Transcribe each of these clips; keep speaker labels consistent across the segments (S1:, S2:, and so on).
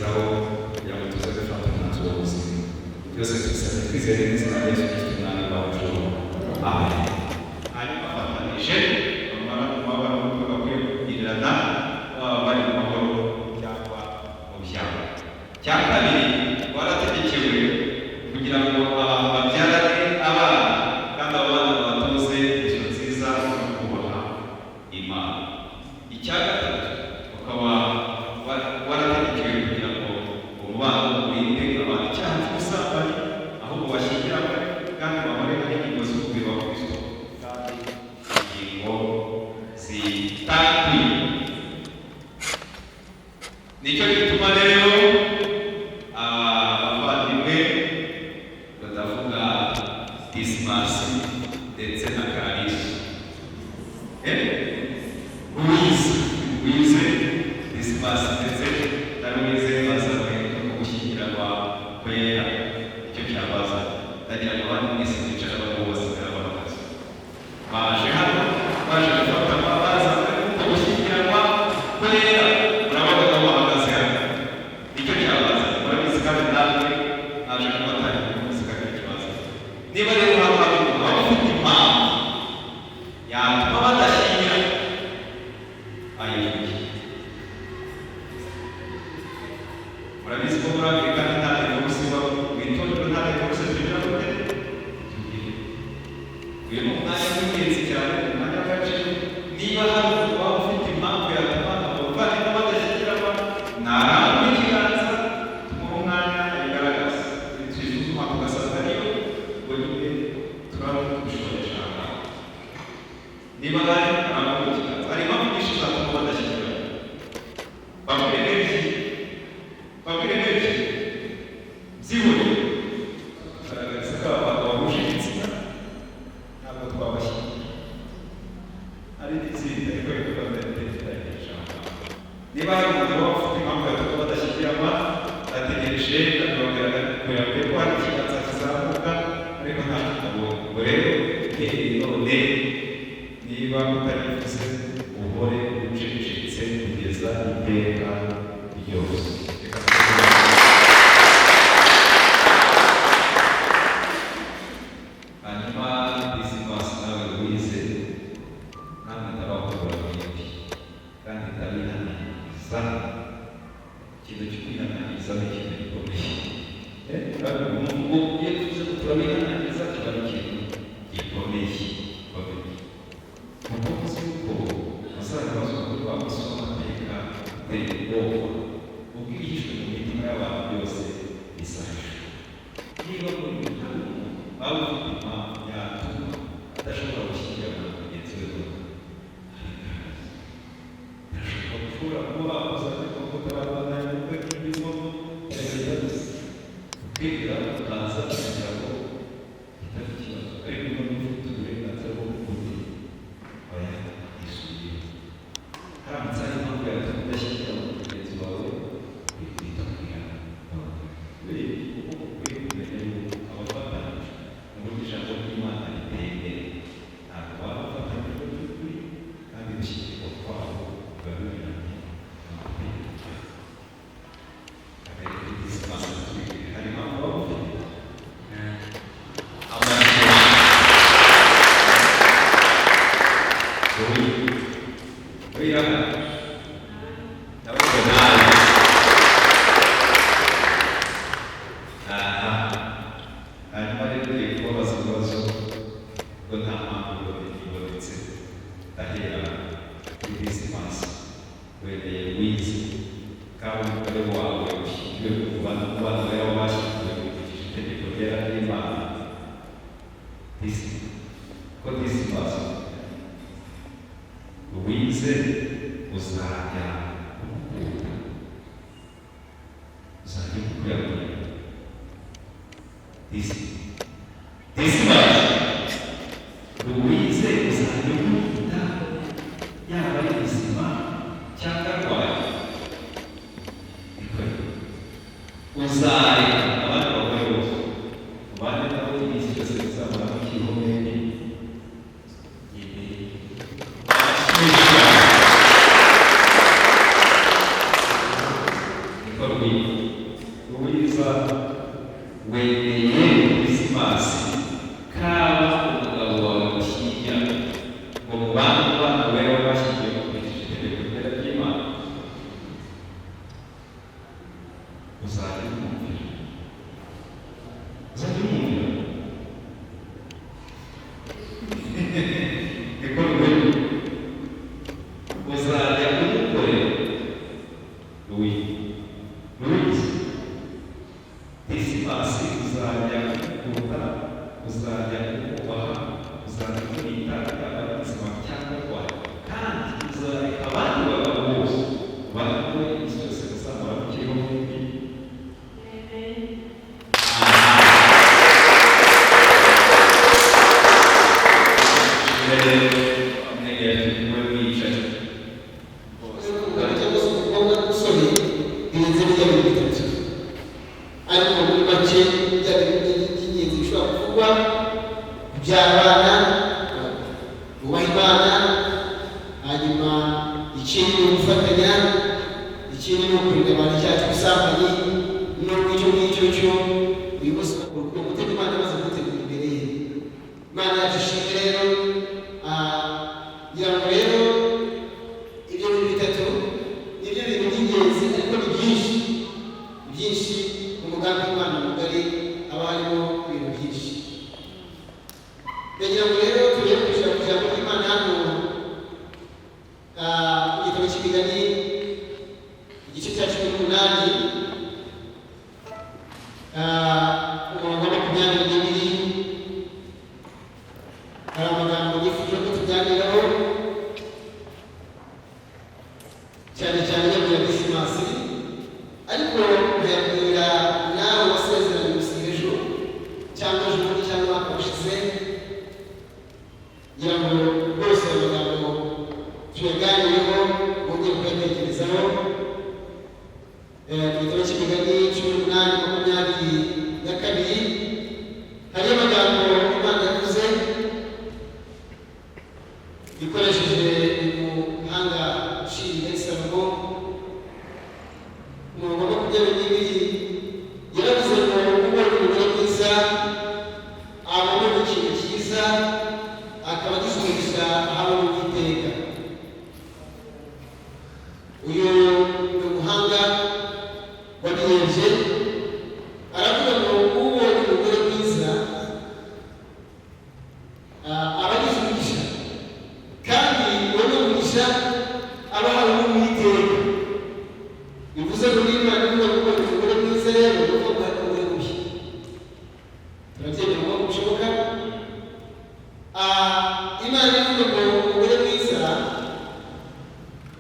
S1: kutugezaho kugira ngo tuze gufata umwanzuro w'ubuzima. Byose tubisabye twizeye n'izina rya Yesu Kristo umwami wacu. Amen.
S2: Hanyuma bafatanije bamara kumabara n'uko bakwiye kugirirana bari mu mahoro cyangwa mu byaha. Cya kabiri, warategekewe kugira ngo abantu babyarane abana kandi abo bana babatoze ingeso nziza no kubaha Imana. Icya gatatu, ukaba warategekewe kugira ngo umubano urinde abantu icyaha cy'ubusambanyi, ahubwo bashyingiranywe kandi bahore n'ingingo z'umubiri wa Kristo kandi ingingo zitakwiye. Nicyo gituma rero abavandimwe batavuga Disimasi ndetse na Karisi, Louise Disimasi ndetse na Louise bazanywe no gushyingiranwa kwera. Icyo cyabaza ndagira ngo abandi mwese mwicara bari bose barabahagaze, baje hano baje gufata bazanywe no gushyingiranwa kwera. Murabona ko bahagaze hano, nicyo cyabaza. Murabizi kandi namwe naje kubatangira muzi kandi ikibazo. Niba rero haba bafite impamvu yatuma badashyingira ayivuge. Murabizi ko muri Afurika nta divorce ibaho, mu itorero nta divorce tugira gute? Uyu ni umwanya w'ingenzi cyane, umwanya w'agaciro. Niba hari umuntu waba ufite impamvu yatuma abavandimwe badashyingiranwa, narambura ikiganza tumuhe umwanya ayigaragaza. Twisuzuma tugasanga ariyo, ubwo nyine turaba tubishoboresha ahantu. Niba hari arambura ikiganza, hari impamvu nyinshi zatuma badashyingiranwa. Babwire neza zibure kugaragaza ko abantu bahuje igitsina ntabwo twabashyingira. Hari n'izindi ariko bikorwa ndategereje. Niba hari umuntu waba ufite impamvu yatuma badashyingiranwa, ategereje akababwira ko hari ikiganza kizamuka ariko nta kintu. Ubwo rero none niba utarifuze uhore ucecetse kugeza iteka ryose. Hanyuma Disimasi nawe Louise, namwe ndabakubura mwembi kandi ndabihanangiriza. Ikintu cyo kwihanangiriza ni ikintu gikomeye. Iyo tuvuze ko turabihanangiriza kiba ari ikintu gikomeye. Kuko uzi yuko musaza bazungu bamusoma amateka ateye ubwoba, ubwihishwe mu mitima y'abantu byose bisahije. Niba muri uyu muntu waba ufite impamvu yatuma adashobora gushyingirana na mugenzi we runaka, birashoboka ko ushobora kuba wakoze ariko utarabona ubukwe bw'imizo ukagenda gusa ukibwira ukaza kugira ngo itari ikibazo, ariko niba ufite uburenganzira bwo kukugira oya yisubiye. Haramutse hari impamvu yatuma udashyingirana na mugenzi wawe, wikwita kwihana. Kuko ukwiye kumenya yuko abafatanyije mu buryo ijambo ry'Imana riteye imbere ntabwo baba bafatanyije by'ukuri, kandi gushyingirwa kwabo biba binyuranye n'amategeko. Akarere ka Disimasi atubwire hari impamvu baba bafite. Hanyuma rero tugiye kubabaza ibibazo ko nta mpamvu ibonetse. Ndahera kuri Disimasi, wemeye Louise kandi umugore wawe ushyingiwe ku bana bawe bashyingiwe ukurikije itegeko ryera ry'Imana. Ko Disimasi Louise uzajya umukunda, uzajya umukunda. Disimasi Louise uzajya umukunda, yaba ari muzima cyangwa arwaye. Uzareka abandi bagore bose ubane nabo iminsi yose bizamara mu gihome. Niko rwitwa
S3: kubyara abana bubaha Imana, hanyuma ikindi ni ugufatanya, ikindi ni ukurinda abantu icyaha cy'ubusambanyi n'icyo ngicyo cyo uyu munsi umutima Imana amaze gutegura imbere ye. Imana yacu ishimwe rero, ngira ngo rero ibyo bintu bitatu nibyo bintu by'ingenzi, ariko ni byinshi byinshi mu mugambi w'Imana mugari, haba harimo ibintu byinshi. Ndagira ngo rero tujye kwishyura ku ijambo ry'Imana hano mu gitabo cy'Imigani igice cya 18 umurongo wa 22. Hari amagambo yifuje ko tuganiraho cyane cyane yabwira Disimasi, ariko yabwira nawe wasezeranye gusiga ejo cyangwa ejo bundi cyangwa umwaka washize, ngira ngo rwose ayo magambo tuyaganireho wongeye kuyatekerezaho. Mu gitabo cy'Imigani 18:22 hariyo amagambo Imana yavuze ikoresheje umuhanga uciye Salomo. Umurongo wa 22 yaravuze ngo ubonye umugore mwiza abona ikintu cyiza, akaba agisubiza ahabona Uwiteka. Uyu ni umuhanga wabiyeje, aravuga ngo ubonye umugore mwiza aba agize umugisha, kandi uwo ni umugisha aba ahawe n'Uwiteka. Bivuze ngo niba Imana ivuga ngo ubonye umugore mwiza rero ni ukuvuga ngo umugore mubi. Turabyemera ko bishoboka. Imana ivuga ngo umugore mwiza,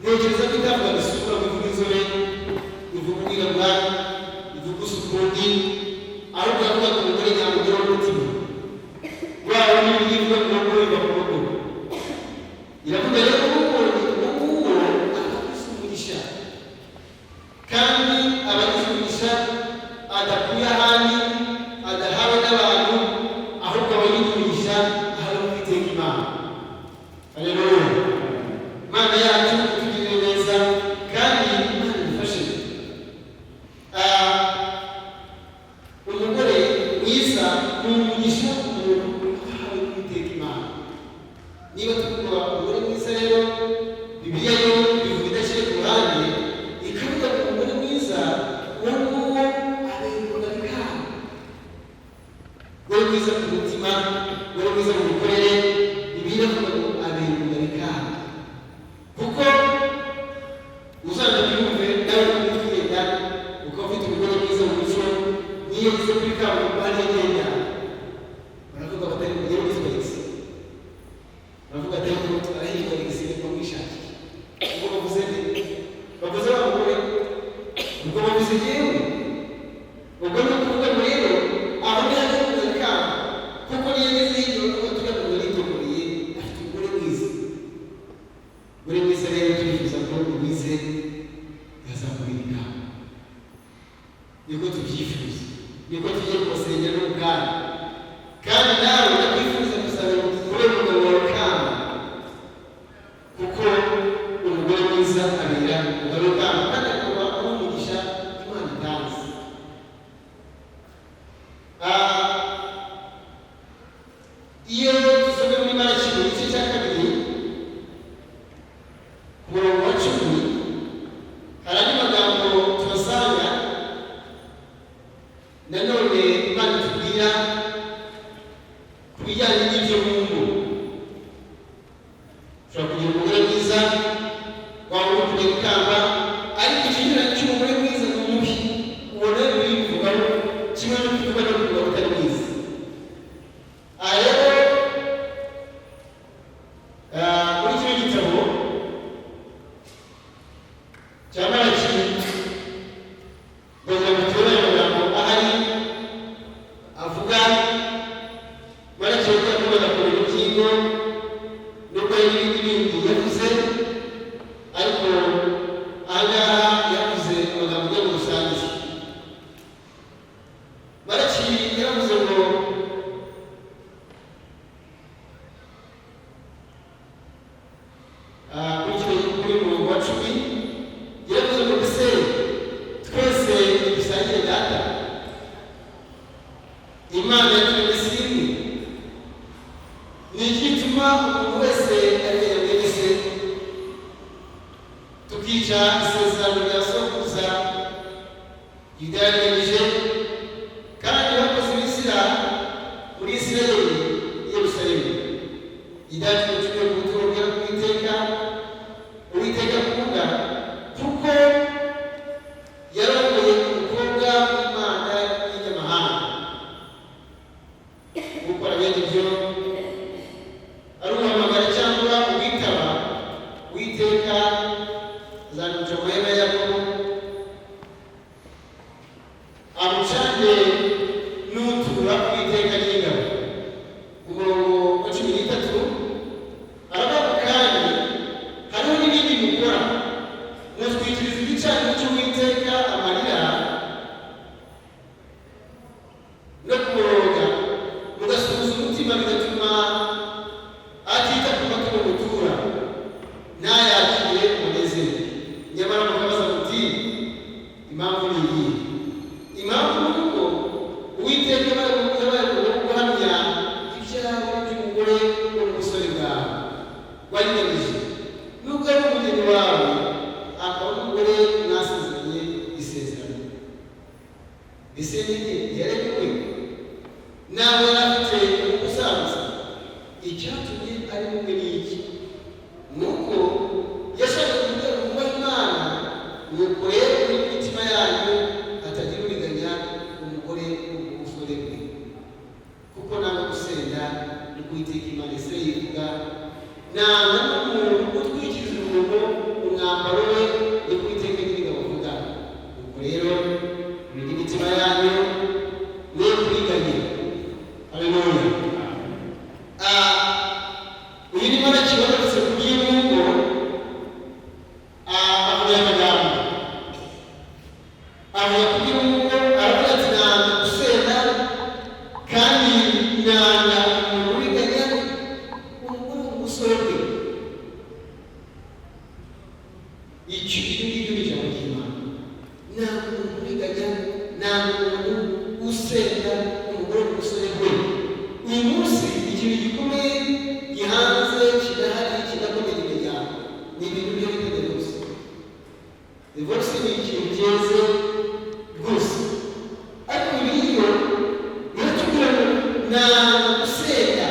S3: ntekereza ko itavuga isura, ivuga inzobe, ivuga ubwirabura, ivuga usukundi, ahubwo iravuga ngo umugore nyamugore w'umutima wawe n'ibindi ivuga ngo umugore wiva ku rugo. Iravuga rero ko uwo aba agize umugisha, kandi aba agize umugisha adakuye ahandi, adahawe n'abantu, ahubwo aba agize umugisha ahawe n'Uwiteka Imana. Haleluya! Imana yacu itugirire neza kandi Imana idufashe. Umugore mwiza ni umugisha umuntu ahawe n'Uwiteka Imana. Niba tuvuga umugore mwiza rero, Bibiliya yo bivuga idashyira ku ruhande, ikavuga ngo umugore mwiza uwo nguwo aberwa bikanga. Umugore mwiza ku mutima, umugore mwiza mu mikorere, Bibiliya ivuga ngo aberwa bikanga. Kuko uzajya byumve nawe n'umutwenda ukaba ufite umugore mwiza mu mico, niyo ugize kuri kaburimbo aragenda, baravuga batari kugera ubuzima bwiza, baravuga ati ngo arahirwa igisiga ko mwishakiye. Ubwo bavuze nde? Bavuze wa mugore? Ubwo bavuze yewe? Ubwo ni ukuvuga ngo rero aho ntihaze kuzana ikamba, kuko niyo ageze hirya bakavuga tujya kuzana yitogoreye afite umugore mwiza. Umugore mwiza rero turifuza ko uwize yazamurira ikamba. Niko tubyifuza, niko tugiye kubasengera n'ubwami. Kandi nawe ndakwifuza gusaba umugore mugabo wawe ikamba, kuko umugore mwiza abera umugabo ikamba, kandi akaba ari umugisha Imana itanze. Iyo dusomye muri Malaki mu gice cya 2 ku murongo wa 10 hari andi magambo tubasanga nanone Imana itubwira ku bijyanye n'ibyo mu ngo. Ushobora kugira umugore mwiza waba uri kugira ikamba, ariko ikinyuranyo cy'umugore mwiza ni umubi. Uwo rero bivugaho kimwe no kuvuga no kuvuga utari mwiza. Rero muri kino gitabo cya Malaki kugira ngo tubone ayo magambo ahari avuga Malaki yavuga ko badakora ibintu nubwo hari n'ibindi bindi yavuze, ariko ahangaha yavuze amagambo yo mu rusange. Malaki yaravuze ngo Imana yaturemye simwe. Ni iki gituma umuntu wese aremera mwene se tukica isezerano rya sokuruza ryarigamije kandi bakoze ibizira muri Isirayeli i Yerusalemu. Idati mucumye ku buturo bwa Uwiteka akunda kuko yarongoye umukobwa w'Imana y'inyamahanga. Gukora bene ibyo aruhamagara cyangwa uwitaba Uwiteka azamuca mu mahema ya Yakobo amucane n'utura Uwiteka n'ingabo. Umurongo wa 13 aravuga kandi hariho n'ibindi mukora mutwikiriza igicaniro cy'Uwiteka amarira no kumoroga mugasuhuza umutima bigatuma atita ku maturo mutura ntayakire umunezero. Nyamara mukabaza muti impamvu ni iyi. Impamvu ni uko Uwiteka yabaye guhamya ibyawe by'umugore wo mu busore bwawe warigamije, nubwo ari umugeni wawe akaba n'umugore mwasezeranye isezerano. Ese ni yaremewe nawe afite umusaza, icyatumye ari mumwe n'iki? Nuko yashaka kugera mu Imana, nuko rero muri mitima yanyu atagira uriganya umugore w'ubusore bwe, kuko nanga gusenda ni Uwiteka Imana Isirayeli ivuga, nanga n'umuntu utwikiriza umuntu umwambaro we ni Uwiteka Nyir'ingabo avuga. Nuko rero muri mitima yanyu mwe kuriganya. Haleluya. Uyu ni Imana kibazo kugiye mungo avuga amagambo. Avuga kugiye mungo aravuga ati nanga gusenda kandi nanga umuntu uriganya umugore w'umusore bwe. Icyo ngicyo ni ijambo ry'Imana. Nanga umuntu uriganya, nanga umuntu usenda umugore w'umusore bwe. Uyu munsi ikintu gikomeye gihanze kidahari kidakomeye imbere yawe ni ibintu byo bita divorce. Divorce ni ikintu cyeze rwose, ariko Bibiliya iratubwira ngo nanga gusenda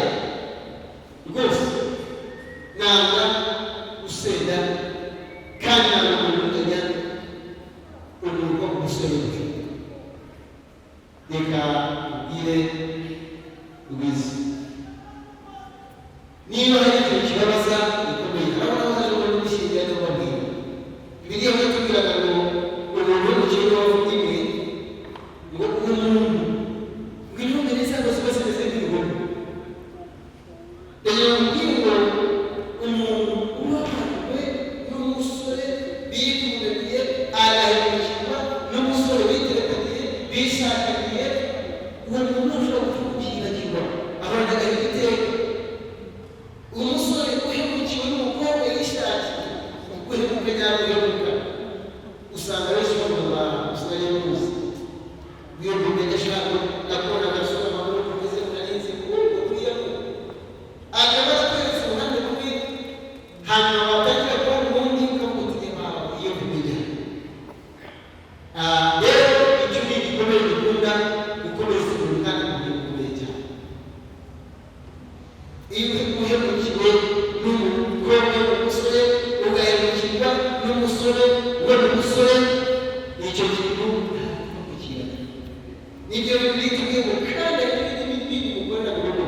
S3: rwose, nanga gusenda kandi nanga kumuganya umuntu w'umusore bwe. Reka ubwire Louise, niba hari ikintu kibabaza gikomeye, urabona ko hari umuntu ushingiye no kubabwira. Bibiliya iratubwira ngo umuntu w'umukene w'abavuga imwe ngo umuntu ngo intumbi n'inzego zose zimeze nk'ingoma. Rero mbwira ngo umuntu ubabajwe n'umusore bikundaniye arahemukirwa n'umusore biterekaniye bishakaniye, uwo muntu ashobora gupfa kubyibagirwa ahorana agahinda iteka. Umusore uhemukiwe n'umukobwa yishakiye guhemuka nyaguhemuka usanga benshi bavuga usanga yamuzi iyo mbere ashaka nakubona agasura amakuru kumeze kunarinze kubwo kuriyamo akaba atweretse uruhande rumwe, hanyuma batangira kubona ubundi ukamutima iyo kumenya. Rero icyo ni igikomeye gikunda gukomeza umuntu kandi kugikomeye cyane. Iyo uhemukiwe n'umukobwa w'umusore ugahemukirwa n'umusore w'umusore, nicyo kintu ntakukira. Nibyo bitubwiye ngo kandi hari n'ibindi mukorera mu rugo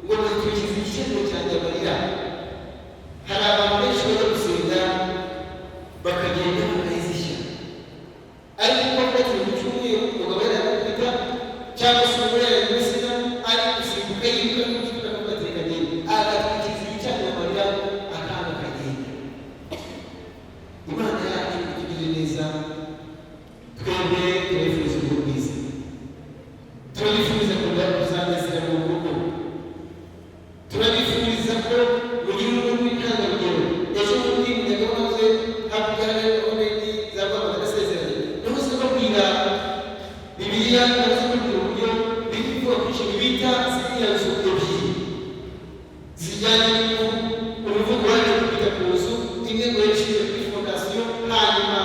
S3: ngo mutwikize igiciro cyanjye amarira. Hari abantu benshi bajya gusenga bakagenda bakayizishya, ariko kuko batari mu cyumweru umugabo yarakubita cyangwa se umugore yarakubisina ari gusimbuka yiruka n'umutima n'ugatekanye agatwikiza igiciro amarira akanga akagenda. Imana yacu itugirire neza, twebwe turifuza urugo rwiza, turabifuriza kuzanezera mu rugo, turabifuriza ko mugira urugo rw'intangarugero. Ejo bundi mujyaga maze hakurya y'abandi za Rwanda agasezerano nahoze babwira Bibiliya nahoze babwira uburyo bivuga twita ziriya nzu ebyiri zijyanye umuvugo waje kubita ku nzu imwe ngo yaciriwe kuri fondasiyo, hanyuma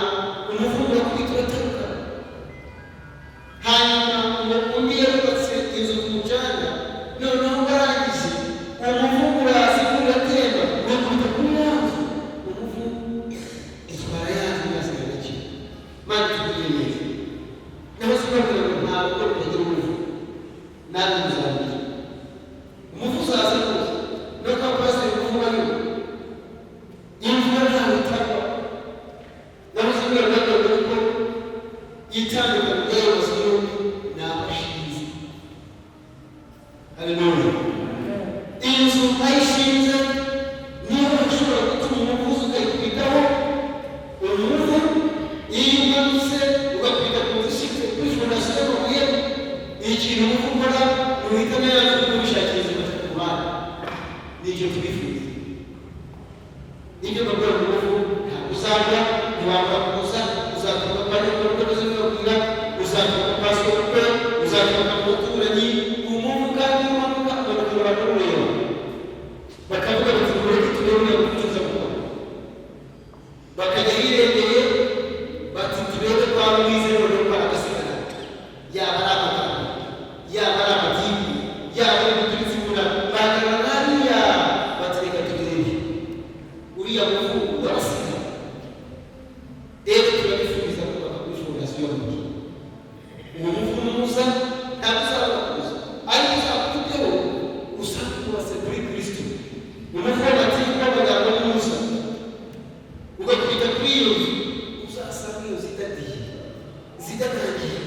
S3: umuvugo wo kubita uratandukana, hanyuma undi yarubatse inzu ku mucanga, noneho barangije umuvugo uraza uratemba ugakubita kuri ya nzu, umuvugo utwara ya nzu ugasiga na kimwe. Mana tugirire neza, naho sinabwira ngo ntabwo utagira umuvugo nawe muzabwira umuvugo uzaza rwose no kwa pasiteri umuvugo ariwo imvura ntawe itagwa, naho sinabwira ngo nuko itandukanye y'abayobozi yombi ni abashinze. Haleluya. Iyi nzu ayishinze niyo ushobora gutuma umuvuzi ukayikubitaho umuvu, iyo umanutse ugakubita ku nzu ishinzwe kuri fondasiyo y'amabuye, ikintu umuvu ukora ni uhitamo yaje kubishakira inzira ku bana. Nicyo twifuza, nibyo bakora mu muvu. Ntabwo uzajya ntiwabura kuza, uzaturuka kwa nyakubahwa ukomeze kubabwira, uzaturuka kwa sokwe, uzaturuka mu baturanyi, umuvu kandi umanuka ugakora n'urureba bakavuga bati mureke turebe gucuza kuba, bakajya hirengeye bati turebe kwa Louise noneho kwa agasigara, yaba ari amagambo, yaba ari amadini, yaba ari ubuturutsi buna bagaragara hariya bati reka turebe uriya muvu w'abasigara. Rero turabifuriza kubaka kuri fondasiyo y'amabuye. Uwo muvu nuza ntabwo uzaba kuza, ariko uzakubiteho usanga kubatse kuri Kristo. Umuvu w'amatiku w'amagambo n'umuza ugakubita kuri iyo nzu, uzasanga iyo zidadiye zidatangiye,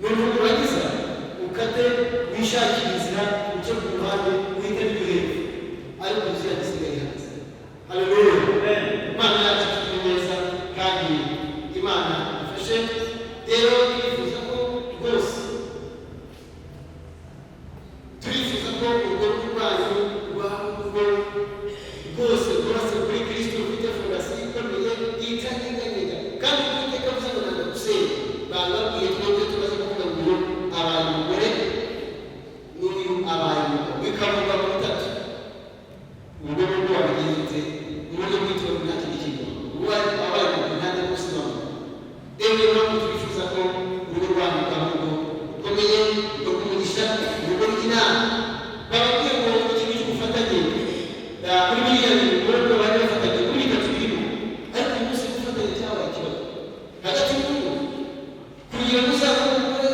S3: noneho urangiza ukate wishakira inzira uce ku ruhande uhite n'ibireba, ariko inzu yawe isigaye hanze. Haleluya. Imana yacu turi neza kandi Imana ifashe. Rero turifuza ko rwose urwo rwanyu rwaba rwose rwubatse kuri Kristo, rufite fondasiyo ikomeye itanyeganyega, kandi Uwiteka avuze ngo ntabwo gusenya. Bababwiye twebwe tumaze kuvuga ngo abaye umugore n'uyu abaye umugabo, bikavuga mu butatu. Ubwo nubwo wabigenze uburyo bw'itora nta kindi kintu abaye umugabo ntajya gusibaho. Rero niyo mpamvu twifuza ko urugo rwanyu rwaba urugo rukomeye, urugo rw'umugisha, urugo rw'inama. Bababwiye ngo ikintu cy'ubufatanye kuri miliyoni urugo bari bafatanye kuri bitatu birimo, ariko uyu munsi gufatanya cyabaye ikibazo hagati y'urugo, kugira ngo uzabe umugore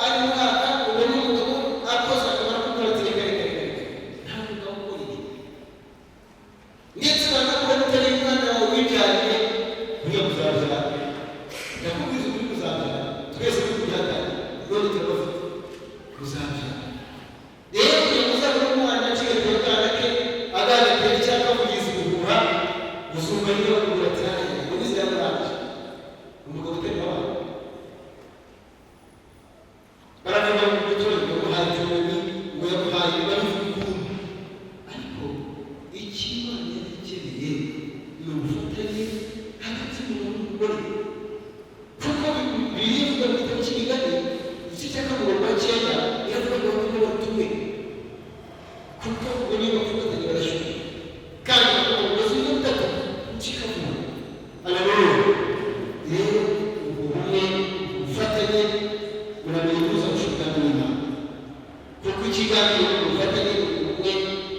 S3: ari umwaka ubone umugabo akoze akamara kugura ati reka nta mugabo ukora ibi, ndetse banakora utari umwana wawe wibyariye uriya muzabyara. Ndakubwiza ukuri muzabyara, twese turi kubyatana none turabafite muzabyara. Rero kugira ngo uzabone umwana aciye ku kana ke agatera icyapa kugeza ubuhuha, uzumva niyo bakubwira ati nanjye ngo bize yamuranje umugabo utari wawe. Baravuga ngo umuturage ngo yamuhaye icyumweru, ngo yamuhaye babivuga ukuntu, ariko icyo Imana yari ikeneye ni ubufatanye hagati y'umuntu n'umugore. Kuko birivuga mu gitabo cy'imigani igice cya 9 iravuga ngo abagore batuwe, kuko ubwo niyo bafatanye barashyuha kandi bakaba umugozi w'ubutaka ucika vuba. Haleluya. Rero ubwo bumwe ubufatanye buramenyuza gushukana n'Imana, kuko ikiganiro ubufatanye ubumwe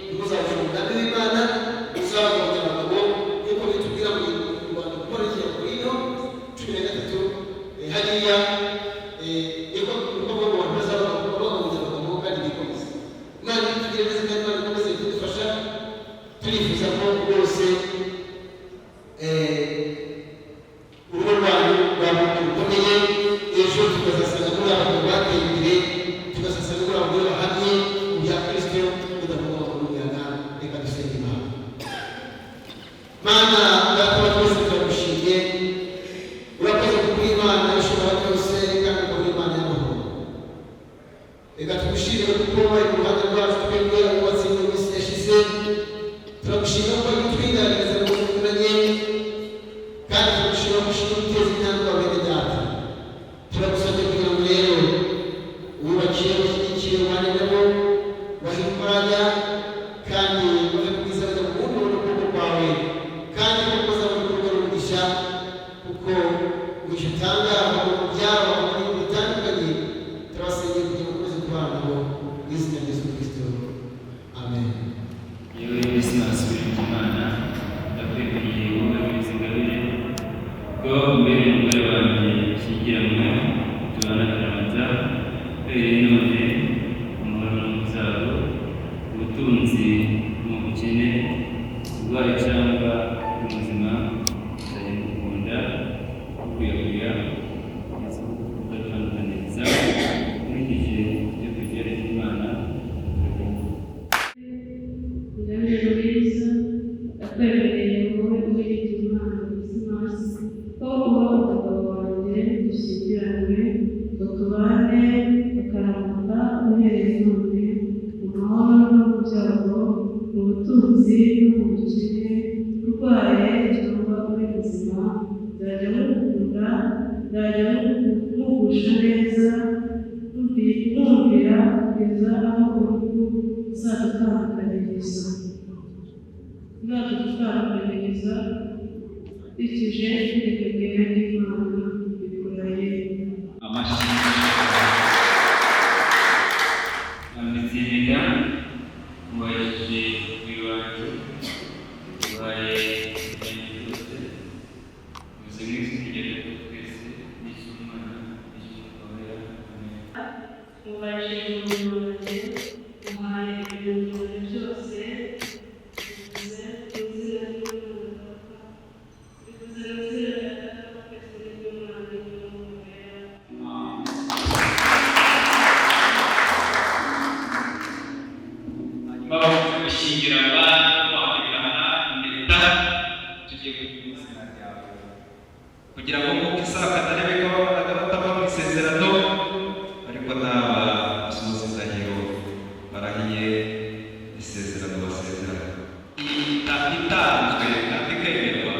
S3: ntibuzabasha umugambi w'Imana, uzabagabanya abagabo nk'uko bitubwira mu Rwanda gukora igihe Korinto 13 hariya uko bavuga ngo bazabagabanya abagabo kandi bikomeza. Imana itugire neza kandi Imana ikomeze kudufasha. Turifuza ko rwose urugo rwanyu rwaba rukomeye, ejo tukazasanga muri abagabo bateye imbere, tukazasanga muri abagore bahamye mu bya Kristo, tudavuga bakamubwirana. Reka dusenge Imana. Mana data wa twese turagushimye, urakoze kuko Imana ishobora byose kandi ukaba Imana y'amahoro. Reka tugushimire kuko wari ku ruhande rwacu twebwe abubatsi mu minsi yashize. Turagushimira ko ari kutwiganiriza mu binyuranye, kandi turagushimira ko ushobora guteza intambwe bene data. Turagusabye kugira ngo rero wubakire, ushyigikire umwanya nabo,
S4: butunzi no mu bukene, urwaye cyangwa uri muzima, nzajya mukunda, nzajya mugusha neza, mwumvira kugeza aho urupfu ruzadutandukanyiriza. Ruzadutandukanyiriza rikije itegeko ry'Imana bikoranye
S1: amashyi. Amizimira mubajije iwanjye ubaye byose ubuzima bw'ikigero twese n'icy'umwana n'icy'umugabura.
S4: mubajije umurimo wanjye umuhaye ibintu byose bivuze mu izina ry'Umwana bivuze mu izina rya Data twese n'iry'Umwana n'iry'umugabura.
S1: Bamaze gushyingiranwa bahahirana impeta, tugiye kugira izina ryawe kugira ngo nk'uko Isaka na Rebeka babanaga batava mu isezerano, ariko n'aba basuzizaniro barahiye isezerano basezerana. Itanzwe kandi ikemerwa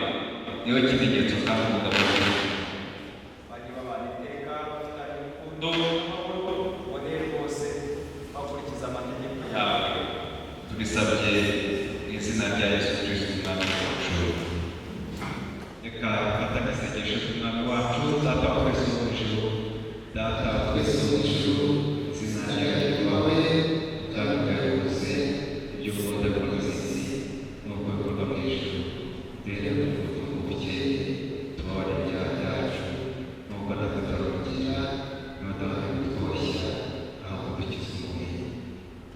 S1: niyo kimenyetso kandi umugabo bajye babana iteka bafitanye urukundo n'amahoro uboneye rwose bakurikiza amategeko yawe. Tubisabye mu izina rya Yesu Kristo umwami wacu. Reka dufate agasengesho k'umwami wacu. Data wa twese wo mu ijuru, Data wa twese wo mu ijuru, izina ryawe ryubahwe, ubwami bwawe buze, ibyo ukunda bikorwa mu isi nk'uko bikorwa mu ijuru. Duhere ku bukungu buke, tubabarire ibyaha byacu nk'uko natwe turabagira, ntuduhane kutwoshya ahubwo dukize umubi.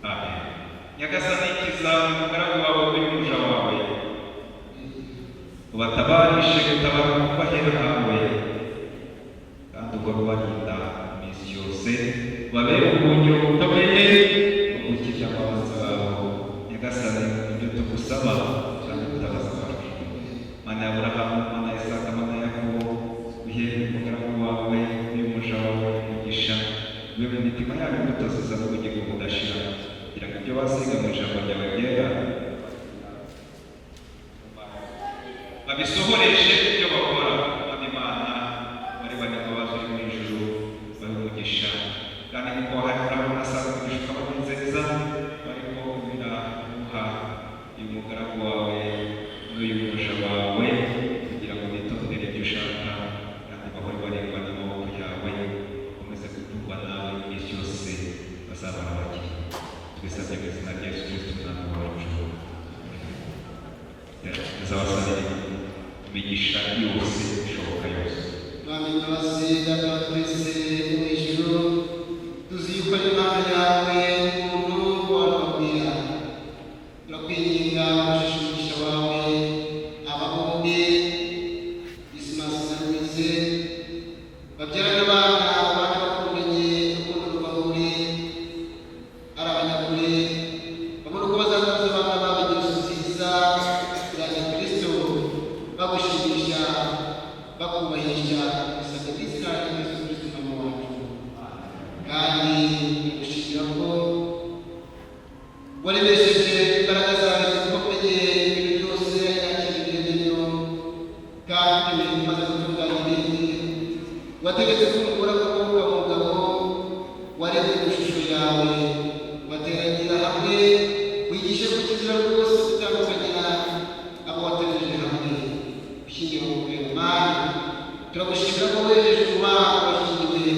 S1: Amen. Nyagasani kiza umugaragu wawe n'umuja wawe, ubatabarishe gutabara kubahera hawe, kandi ubwo rubarinda iminsi yose, babere ubuhungiro bukomeye no gukiza amabaza bawe. Nyagasani ibyo tugusaba kandi tutabaza bacu. Mana ya Aburahamu, Mana ya Isaka, Mana ya Yakobo, bihe umugaragu wawe n'umuja wawe umugisha, bibe mu mitima yabo imbuto zizana ubugingo budashira, kugira ngo ibyo basiga mu ijambo ryawe ryera babisohoreshe ibyo bakora. Mwami Imana, bari bari imbabazi uri mu ijuru, bahe umugisha, kandi nk'uko wahariraho na Sara umugisha ukabanezeza, bariko biramuha uyu mugaragu wawe n'uyu muja wawe, kugira ngo bitondere ibyo ushaka, kandi bahore barengwa n'amaboko yawe, bakomeze kuvugwa nawe iminsi yose bazabana bagiye. Tubisabye mu izina rya Yesu Kristo umwami wacu. Tuzabasabire imigisha yose ishoboka yose.
S3: Mwami imbabazi, Data wa twese wo mu ijuru, tuzi yuko ari Imana yawe umuntu wababwira. Turakwinginga umushishimisha wawe abahunde Dismas Louise babyarana abana bakundanye urukundo rw'abahuri ari abanyakuri, babona uko bazakuza abana babo ingeso nziza za Kristo, bagushimisha bakubahisha bisabwe n'izina rya Yesu Kristo umwami wacu. Kandi gushimira ko warebesheje imbaraga zawe zikomeye ibintu byose yakiriye nibyo, kandi umaze gutunganya ibindi, wategetse ko umugore akomoka mu mugabo waremye mu ishusho yawe, wateranira hamwe wigishe ku kizira rwose gutandukanya abo wateranije hamwe ushingiye mu Mana. Turagushimira ko wejeje umwana washyingiwe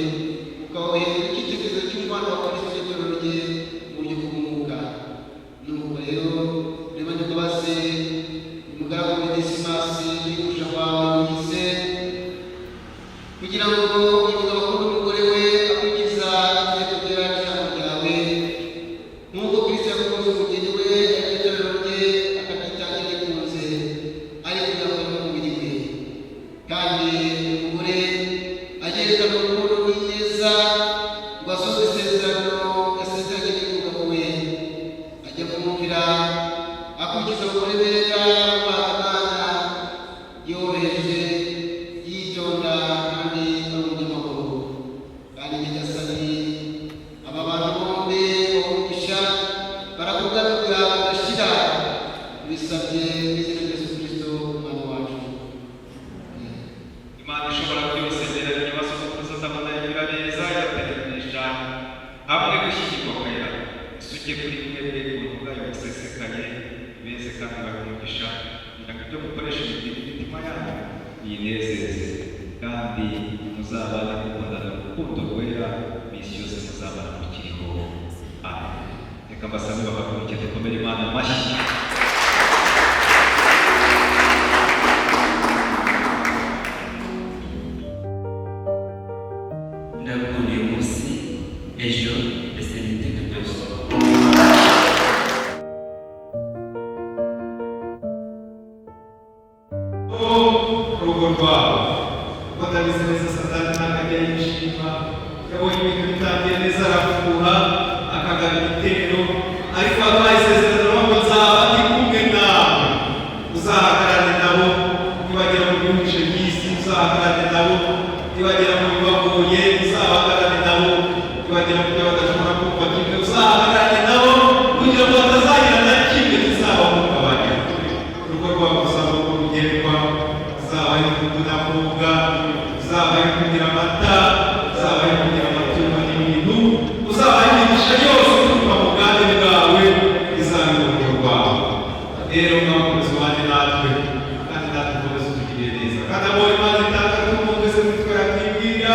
S3: ukawuhera icyitegererezo cy'umwana wa Kristo n'itorero rye mu buryo bw'umwuka. tubisabye n'izina rya Yesu Kristo umwami wacu.
S1: Imana ishobora byose mbere ibibazo tuzazabona igira neza yateranije hamwe gushyigikwa kwera isuke kuri mwebwe ubuntu bwayo busesekaye beze kandi bakumugisha kugira ngo ibyo mukoresha imitima yanyu yinezeze kandi muzabane gukundana urukundo rwera iminsi yose muzabana mukiriho. Amen. Reka mbasabe bahaguruke dukomere Imana amashyi.
S5: Ndabona uyu munsi ejo ndetse n'iteka ryose.
S2: urugo rwawe batabizi neza Satani ntakajya yishima yabonye ibintu bitangiye neza arafuha akagaba ibitero ariko abaye isezerano ngo nzaba ndi kumwe nawe uzahagarare nabo nibagera mu gihugu cy'isi uzahagarare nabo nibagera mu bibagoye uzahagarare nabo nibagera mu byo badashobora kumva kimwe uzahagarare nabo kugira ngo batazagira na kimwe kizabahungabanya. urugo rwawe ruzaba urugerwa uzaba ari kuvuga uzaba ari kugira amata uzaba ari kugira amatungo n'ibintu uzaba ari imigisha yose ituruka mu bwami bwawe izaba urugo rwawe. rero mwakomeze ubane natwe kandi natwe dukomeze utugirire neza kandi abo Imana itanga tumwumvise muri twe yakibwira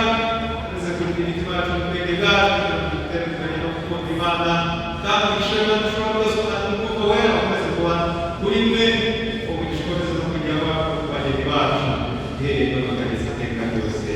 S2: maze kurinda imitima yacu n'ubwenge bwacu tugatandukanye no gukunda Imana kandi umugisha dushobora rwose kandi umwuka wera ukomeze kuba kuri mwe umugisha ukomeze no kugira bageni bacu ihereye no bakageza iteka ryose.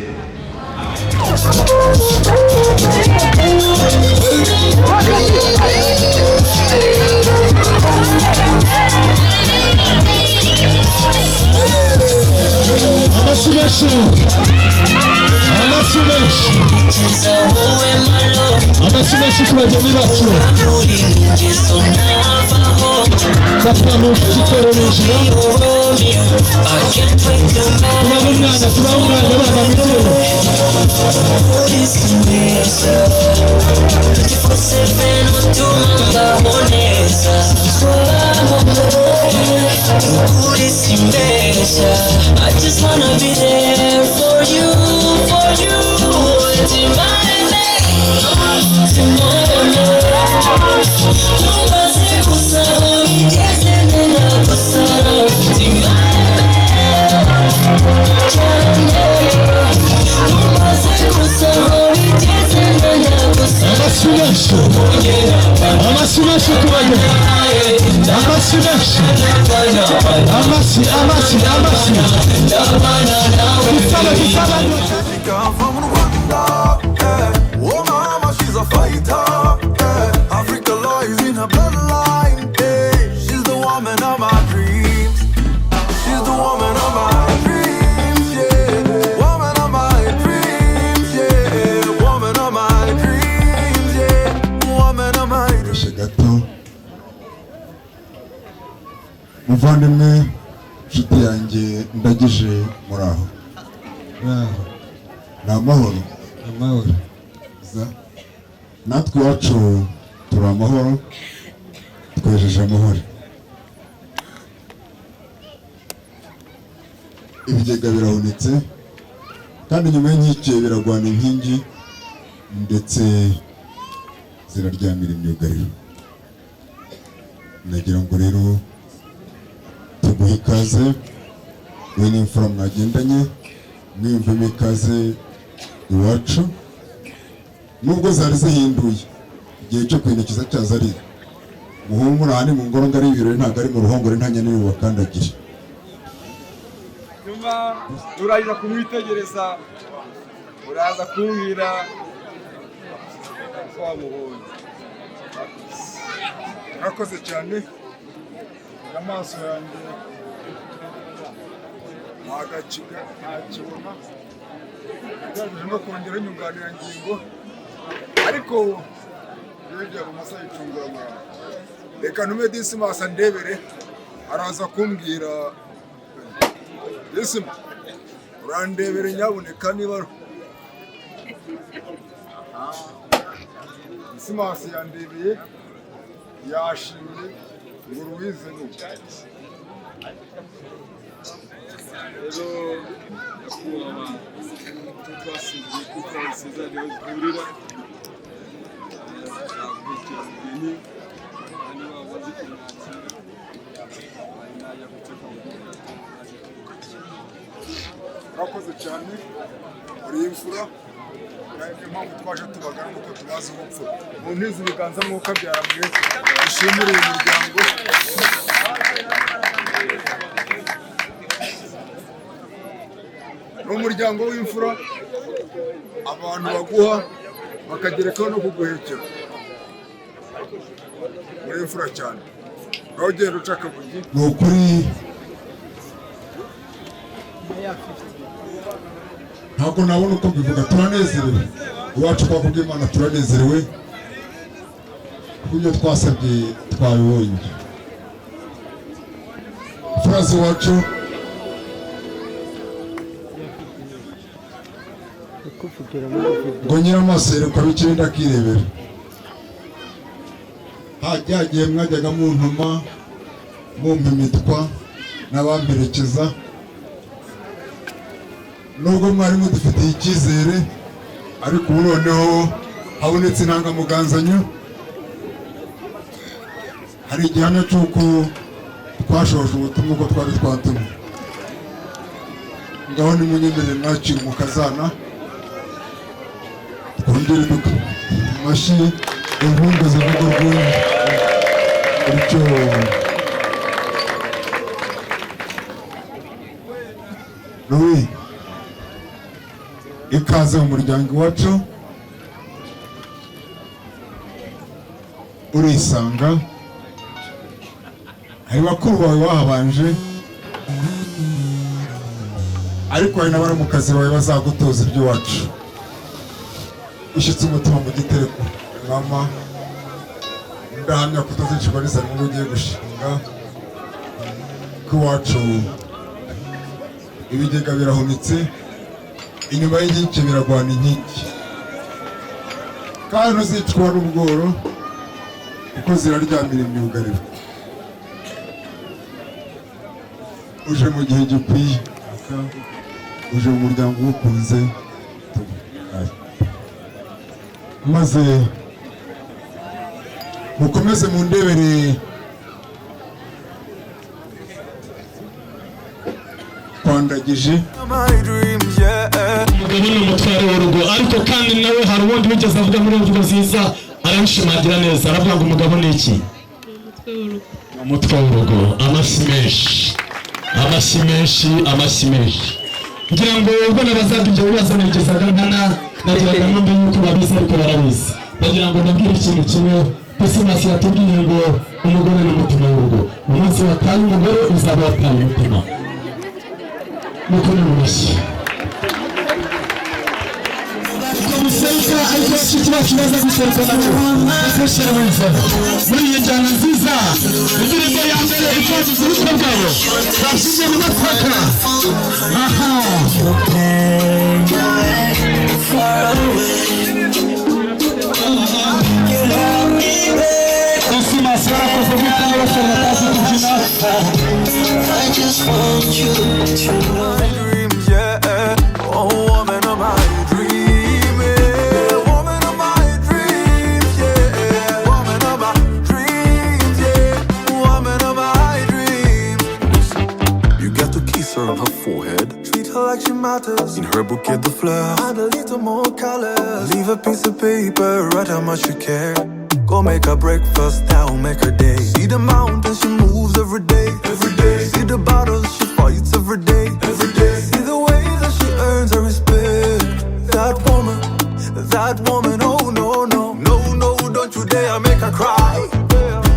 S6: Amasimeshi ku bageni bacu bafana ufite n'ijoro tubaho umwana bana mitero
S7: I just wanna be there for you,
S6: amasimeshi ku bageni amasimeshi
S8: Africa from Rwanda, oh mama, she's a fighter. Africa lies in her bloodline. She's the woman of my dreams. She's the woman of my dreams. Yeah, woman of my dreams. Yeah, woman of my dreams. Yeah, woman of my dreams.
S6: gato muvandimwe nshuti yanjye ndagije muraho ni amahoro natwe iwacu turi amahoro twejeje amahoro. ibigega birahunitse kandi nyuma y'inkike biragwana inkingi ndetse ziraryamira imyugariro. nagira ngo rero tuguhe ikaze we n'imfura mwagendanye mwiyumvemo ikaze iwacu nubwo zari zihinduye igihe cyo kwinikiza cyaza ari muhumura ahandi mu ngoro ngari ibirori ntabwo ari mu ruhongore nta nyana y'ubakandagire.
S9: nyuma turaza kumwitegereza uraza kumbwira ko wamubonye. Murakoze cyane amaso yanjye ntagaciga ntakibona nagerageje no kongera inyunganirangingo ariko yongera mu masaha y'icunguramubiri. reka ntume Disimasi andebere araza kumbwira. Disima urandebere nyabuneka niba Disimasi yandebeye yashimye ngo Louise ni rero nyakubahwa icyo twasize kuko isezerano rihurira akurikira umugeni kandi baba bazi kumwakira najya guceka urakoze cyane uri imfura niyo mpamvu twaje tubagana nuko tubazi ubupfura mu ntizi ibiganza mwuka byara mwese dushimire uyu muryango ni umuryango w'imfura abantu baguha bakagerekaho no kuguhekera muri imfura cyane nawe ugenda uca akabugi
S6: ni ukuri ntabwo nabona uko mbivuga turanezerewe iwacu kwa kubw'Imana turanezerewe kuko ibyo twasabye twabibonye imfura z'iwacu ngo nyiramaso yerekwa bikirenda akirebera hagiye mwajyaga muntuma mumpa imitwa n'abamperekeza nubwo mwari mudufitiye icyizere ariko ubu noneho habonetse intangamuganzanyo hari igihamya cy'uko twashoje ubutumwa uko twari twatumwe ngaho nimunyemerere mwakira umukazana twongere amashyi impundu zivuga urwungu bityo Louis ikaze mu muryango iwacu urisanga hari bakuru bawe bahabanje ariko hari n'abaramukazi bawe bazagutoza iby'iwacu ushyitse umutima mu gitereko mama ndahamya ko utazicibariza n'ubwo ugiye gushinga ko iwacu ibigega birahunitse inyuma y'inkike biragwana inkike kandi ntuzicwa n'ubworo kuko ziraryamira imyugariro uje mu gihe gikwiye uje mu muryango uwukunze maze mukomeze mundebere kwandagije
S10: umugabo ni umutwaro w'urugo ariko kandi nawe hari ubundi wigeze avuga muri imvugo nziza arabishimangira neza aravuga ngo umugabo ni iki umutwe w'urugo amashyi menshi amashyi menshi amashyi menshi ngira ngo ubwo nabazaga ibyo bibazo negezaga nkana nagiraga ngo mbe yuko babizi ariko barabizi ndagira ngo nabwire ikintu kimwe Pesimasi yatubwiye ngo umugore n'umutima w'urugo umunsi wataye umugore uzaba wataye umutima nuko ni murashyi guseruka ariko inshuti bacu baza guseruka nabo bafashe muri iyi njyana nziza indirimbo ya mbere ifaduza ubukwe bwabo bashyize mu mataka aha Pesimasi yarakoze guhita n'abasore batazi kubyina I just want you to know dreams, yeah. Oh, woman of my dreams, yeah. Woman of my dreams, yeah. Woman of my dreams, yeah. Woman of my dreams. You got to kiss her on her forehead. Treat her like she matters. In her bouquet de fleurs, add a little more color. Leave a piece of paper, write how much you care. Go make her breakfast, that'll make her day. See the mountains, she moves every day. Every day. See the battles, she fights every day. Every day. See the way that she earns her respect. That woman, oh no, no. No, no, don't you dare make her cry.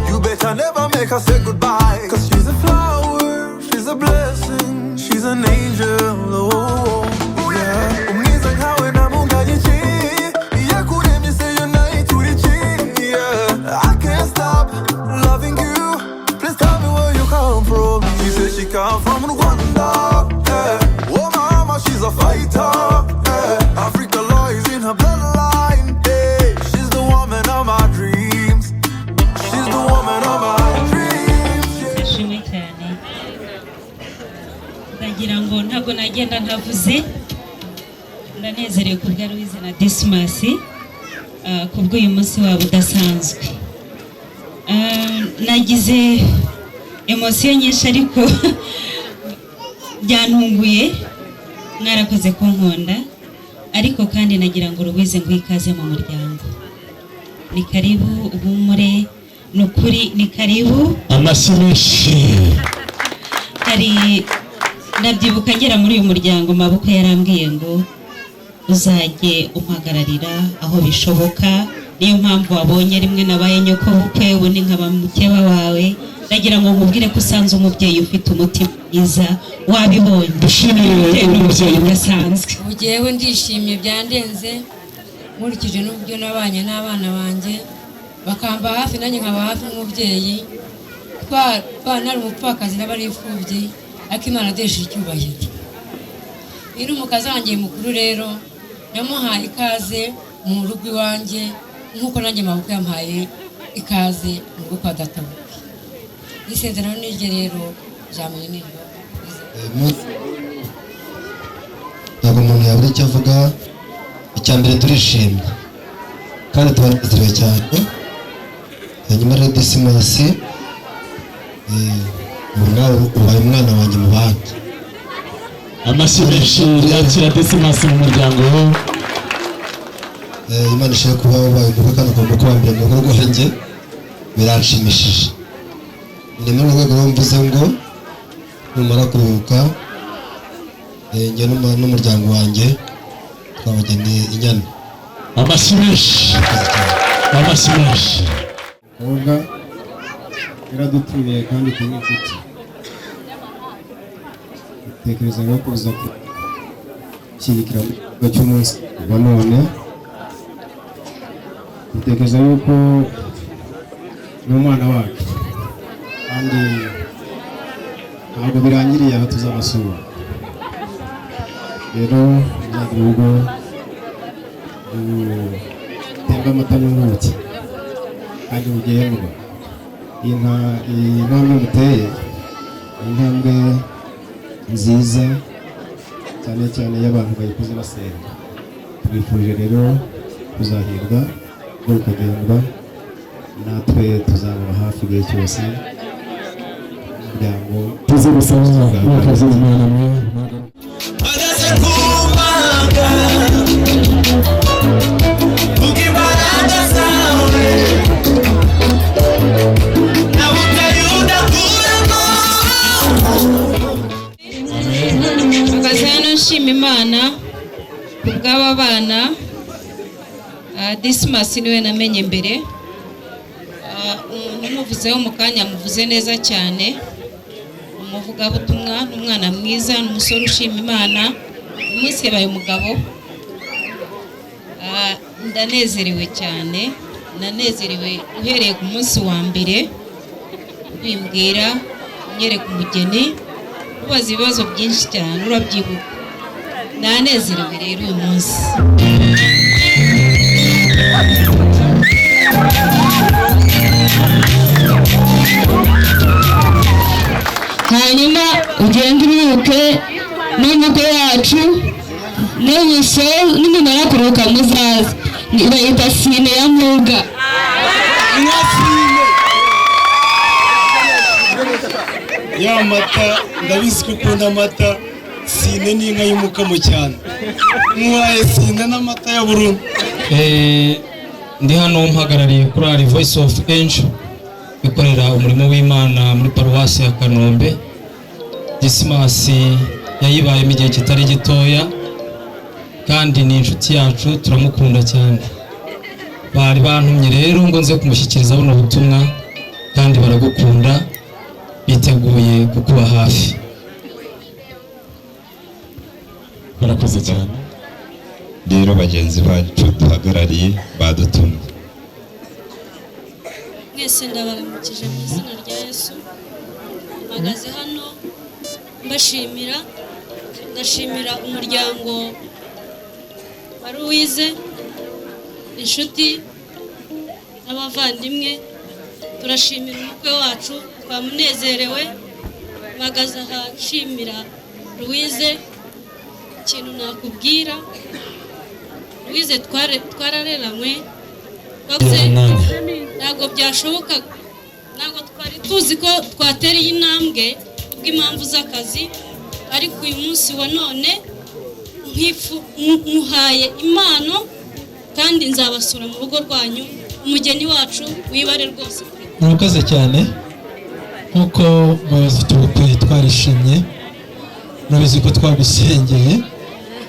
S10: You better never make her say goodbye. Cause she's a flower, she's a blessing, she's an angel, oh, yeah. Umwiza nkawe namunganyiki. I can't stop loving you. Please tell me where you come from. She said she come from Rwanda, yeah. Oh mama, she's a fighter, yeah. Africa lies in her bloodline, yeah. She's the woman of my dreams. She's the woman of my dreams, yeah.
S11: sinagenda ntavuze ndanezerewe ku bwa Louise na Dismas kubw'uyu munsi wabo udasanzwe. Nagize emosiyo nyinshi ariko byantunguye, mwarakoze kunkunda, ariko kandi nagira ngo Louise ngo ikaze mu muryango. Ni karibu ubumure, nukuri ni karibu.
S12: Amashyimeshi
S11: hari ndabyibuka ngera muri uyu muryango Mabukwe yarambwiye ngo uzajye umpagararira aho bishoboka, niyo mpamvu wabonye rimwe nabaye nyoko bukwe, ubundi nkaba mukeba wawe. Ndagira ngo nkubwire ko usanze umubyeyi ufite umutima mwiza, wabibonye.
S12: Dushimiye umubyeyi
S11: udasanzwe.
S13: Ugewe ndishimye byandenze, nkurikije n'uburyo nabanye n'abana banjye bakamba hafi, nanjye nkaba hafi n'umubyeyi. Nari umupfakazi n'abari imfubyi, ariko Imana adesheje icyubahiro. Iri umukazi wanjye mukuru rero namuhaye ikaze mu rugo iwanjye, nk'uko nanjye Mabukwe yampaye ikaze mu rugo kwa databuke. Isezerano n'iryo rero jamanye niryo.
S3: Ntabwo umuntu yabura icyo avuga. Icya mbere turishimye kandi tubanezerewe cyane. Hanyuma rero Dismas ubaye umwana wanjye mu bandi.
S12: Amashyimeshi yakira Dismas mu muryango we.
S3: Imana ishaka kuba ubaye umukwe kandi ugomba kuba mbere mu rugo rwanjye, biranshimishije. Ni muri urwo rwego mvuze ngo numara kuruhuka njye n'umuryango wanjye twabageneye inyana.
S12: Amashyimeshi amashyimeshi
S14: Koga yaradutuye kandi turi inshuti. Tekereza no kuza gushyigikira mu cy'umunsi wa none. Tekereza yuko n'umwana wacu kandi ntabwo birangiriye aho tuzabasura. Rero nzagira urugo rutemba amata n'ubuki kandi bugendwa. Iyi ntambwe muteye ni intambwe nziza cyane cyane y'abantu bayikoze basenga. Tubifurije rero kuzahirwa no kugendwa, natwe tuzababa hafi igihe cyose. Umuryango
S12: tuzi gusaba n'akazi Imana mwe.
S11: Nshima Imana kubw'aba bana. Dismas niwe namenye mbere, umuntu umuvuzeho mu kanya amuvuze neza cyane. Umuvugabutumwa n'umwana mwiza, n'umusore ushima Imana, umunsi yabaye umugabo. Ndanezerewe cyane, nanezerewe uhereye ku munsi wa mbere bimbwira nyereka umugeni, ubaza ibibazo byinshi cyane urabyibuka. Nanezerewe rero uyu munsi.
S15: Hanyuma ugenda uruhuke n'umukwe wacu nimumara kuruhuka muzaza. Bayita sine ya Muga.
S14: ya mata ndabizi ko ukunda amata. Sine ni inka y'umukamo cyane. Muhaye sine n'amata ya Burundi.
S16: Ndi hano mpagarariye kuri Voice of Angel ikorera umurimo w'Imana muri paruwasi ya Kanombe. Dismas yayibayemo igihe kitari gitoya kandi ni inshuti yacu, turamukunda cyane. Bari bantumye rero ngo nze kumushyikiriza buno butumwa kandi baragukunda, biteguye kukuba hafi.
S12: Barakoze cyane.
S17: Rero bagenzi bacu duhagarariye badutumye.
S4: Mwese ndabaramukije mu izina rya Yesu. Mpagaze hano mbashimira, ndashimira umuryango wa Louise, inshuti n'abavandimwe. Turashimira umukwe wacu, twamunezerewe. Mpagaze aha nshimira Louise ikintu nakubwira wize twarareranywe ntabwo byashoboka, ntabwo twari tuzi ko twatereye intambwe kubw'impamvu z'akazi, ariko uyu munsi wa none muhaye impano kandi nzabasura mu rugo rwanyu, umugeni wacu wibare rwose.
S18: murakoze cyane. nk'uko muyobozi tubukwiye twarishimye, murabizi ko twagusengeye,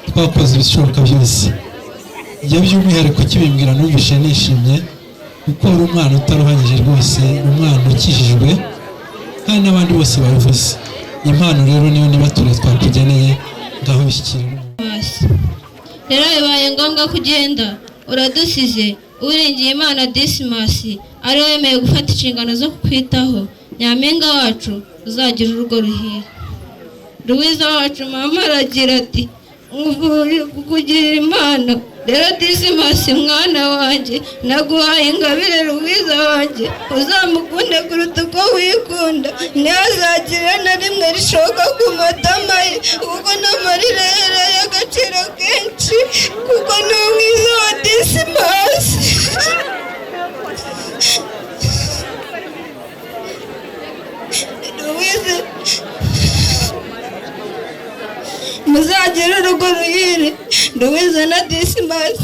S18: twakoze ibishoboka byose. Iyo by'umwihariko kibimbwira numvishe nishimye, kuko uri umwana utaruhanyije rwose, umwana ukijijwe kandi n'abandi bose babivuze. Impano rero niyo niba ture twakugeneye, ngaho bishyikira.
S15: Rero bibaye ngombwa kugenda uradusize, uwiringiye Imana Dismas ari we wemeye gufata inshingano zo kukwitaho. Nyampinga wacu uzagira urugo ruhire. Ruwiza wacu mama aragira ati nguvuye kukugirira impano, rero Dismas mwana wanjye naguhaye ingabire Ruwiza wanjye, uzamukunde kuruta uko wikunda, ntihazagire na rimwe rishoka ku matama ye, kuko n'amarira yereye agaciro kenshi, kuko ni umwiza wa Dismas. Ruwiza muzagire urugo ruhire, Ruwiza na Dismas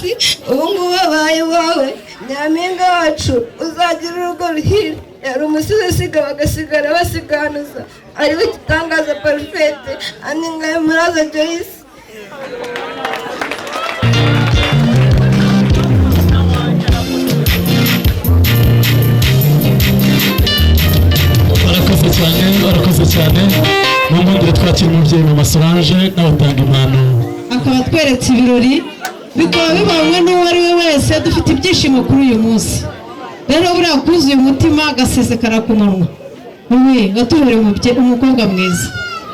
S15: ubu ngubu abaye iwawe. Nyampinga wacu uzagira urugo ruhire. Yari umusizi usiga bagasigara basiganuza, ariwe Gitangaza Parfait aningaye Muraza Joyce.
S12: barakoze cyane. Mu mbundire twakira umubyeyi Mama Solange n'abatanga impano,
S19: akaba atweretse ibirori, bikaba bibanywe n'uwo ari we wese. Dufite ibyishimo kuri uyu munsi, rero buriya kuzuye umutima agasesekara ku munwa. Wowe watubereye umukobwa mwiza,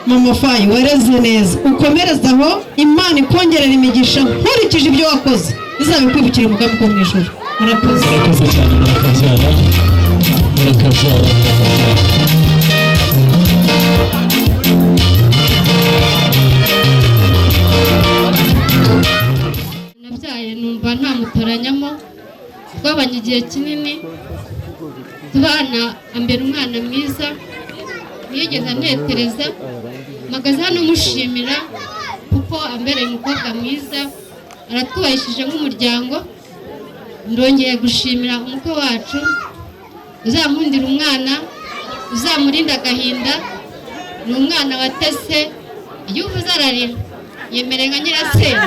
S19: Mama Faye wareze neza, ukomereza aho, Imana ikongerera imigisha nkurikije ibyo wakoze, izabikwibukira umugambi wo mu ijuru. Murakoze
S12: cyane, murakabyara.
S15: Nabyaye numva nta mutoranyamo, twabanye igihe kinini tubana, ambera umwana mwiza, ntiyigeze anetereza. Mpagaze hano mushimira kuko ambereye umukobwa mwiza, aratwubahishije nk'umuryango. Ndongeye gushimira umukwe wacu, uzankundira umwana, uzamurinda agahinda. Ni umwana watese, iyo uvuze ararira, yemereye nka nyirasenge.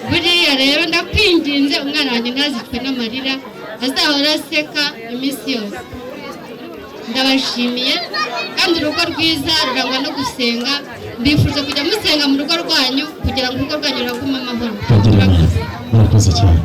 S15: Buriya rero ndakwinginze umwana wanjye ntazicwe n'amarira, azahora aseka iminsi yose. Ndabashimiye kandi urugo rwiza rurangwa no gusenga. Mbifuje kujya musenga mu rugo rwanyu kugira ngo urugo rwanyu rugume amahoro.
S12: Murakoze cyane.